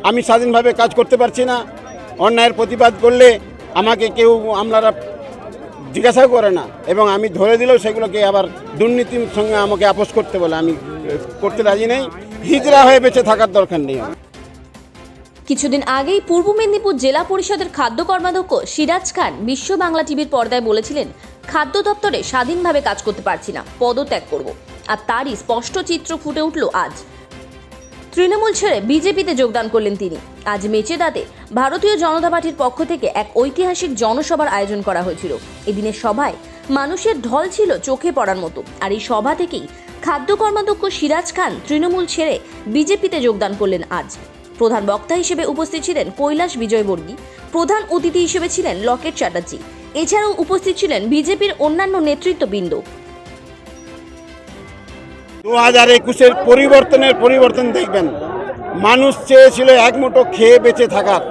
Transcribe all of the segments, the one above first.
আমি স্বাধীনভাবে কাজ করতে পারছি না। অন্যায়ের প্রতিবাদ করলে আমাকে কেউ আপনারা জিজ্ঞাসাও করে না, এবং আমি ধরে দিলেও সেগুলোকে আবার দুর্নীতির সঙ্গে আমাকে আপোষ করতে বলে। আমি করতে রাজি নেই। হিজড়া হয়ে বেঁচে থাকার দরকার নেই। কিছুদিন আগেই পূর্ব মেদিনীপুর জেলা পরিষদের খাদ্য কর্মাধ্যক্ষ সিরাজ খান বিশ্ব বাংলা টিভির পর্দায় বলেছিলেন, খাদ্য দপ্তরে স্বাধীনভাবে কাজ করতে পারছি না, পদত্যাগ করব। আর তারই স্পষ্ট চিত্র ফুটে উঠল আজ। তৃণমূল ছেড়ে বিজেপিতে যোগদান করলেন তিনি। আজ মেচেদাতে ভারতীয় জনতা পার্টির পক্ষ থেকে এক ঐতিহাসিক জনসভার আয়োজন করা হয়েছিল। এদিনের সভায় মানুষের ঢল ছিল চোখে পড়ার মতো। আর এই সভা থেকেই খাদ্য কর্মাধ্যক্ষ সিরাজ খান তৃণমূল ছেড়ে বিজেপিতে যোগদান করলেন আজ। প্রধান বক্তা হিসেবে উপস্থিত ছিলেন কৈলাস বিজয়বর্গী, প্রধান অতিথি হিসেবে ছিলেন লকেট চ্যাটার্জি। এছাড়াও উপস্থিত ছিলেন বিজেপির অন্যান্য নেতৃত্ববৃন্দ। 2021-এর পরিবর্তন দেখবেন। মানুষ চেয়েছিল এক মুঠো খেয়ে বেঁচে থাকার,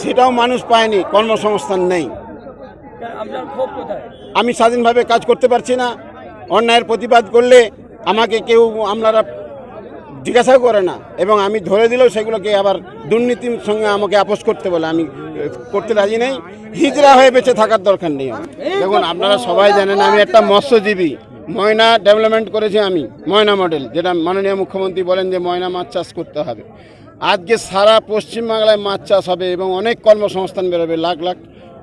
সেটাও মানুষ পায়নি। কর্মসংস্থান নেই। আমি স্বাধীনভাবে কাজ করতে পারছি না। অন্যায়ের প্রতিবাদ করলে আমাকে কেউ আপনারা জিজ্ঞাসাও করে না, এবং আমি ধরে দিলেও সেগুলোকে আবার দুর্নীতির সঙ্গে আমাকে আপোষ করতে বলে। আমি করতে রাজি নেই। হিজড়া হয়ে বেঁচে থাকার দরকার নেই। দেখুন, আপনারা সবাই জানেন আমি একটা মৎস্যজীবী। ময়না ডেভেলপমেন্ট করেছি আমি, ময়না মডেল, যেটা মাননীয় মুখ্যমন্ত্রী বলেন যে ময়না মাছ চাষ করতে হবে। আজকে সারা পশ্চিমবাংলায় মাছ চাষ হবে এবং অনেক কর্মসংস্থান বেরোবে। লাখ লাখ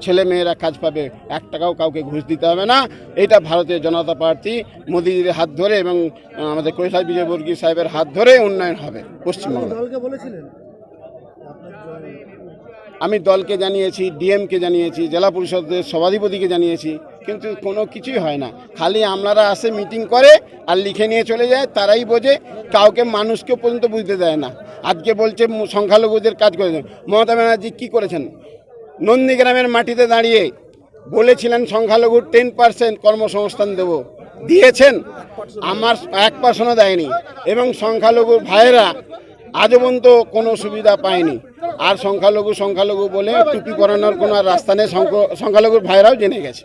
ছেলে মেয়েরা কাজ পাবে। 1 টাকাও কাউকে ঘুষ দিতে হবে না। এটা ভারতীয় জনতা পার্টি মোদিজির হাত ধরে এবং আমাদের কৈলাস বিজয়বর্গী সাহেবের হাত ধরে উন্নয়ন হবে পশ্চিমবঙ্গে। আমি দলকে জানিয়েছি, ডিএমকে জানিয়েছি, জেলা পরিষদের সভাধিপতিকে জানিয়েছি, কিন্তু কোনো কিছুই হয় না। খালি আমলারা আসে, মিটিং করে আর লিখে নিয়ে চলে যায়। তারাই বোঝে, কাউকে মানুষকে পর্যন্ত বুঝতে দেয় না। আজকে বলছে সংখ্যালঘুদের কাজ করেছেন। মমতা ব্যানার্জি কী করেছেন? নন্দীগ্রামের মাটিতে দাঁড়িয়ে বলেছিলেন সংখ্যালঘুর 10% কর্মসংস্থান দেব, দিয়েছেন? আমার 1%ও দেয়নি। এবং সংখ্যালঘুর ভাইয়েরা আজও পর্যন্ত কোনো সুবিধা পায়নি। আর সংখ্যালঘু বলে টুপি পরানোর কোনো রাস্তা নেই। সংখ্যালঘুর ভাইয়েরাও জেনে গেছে।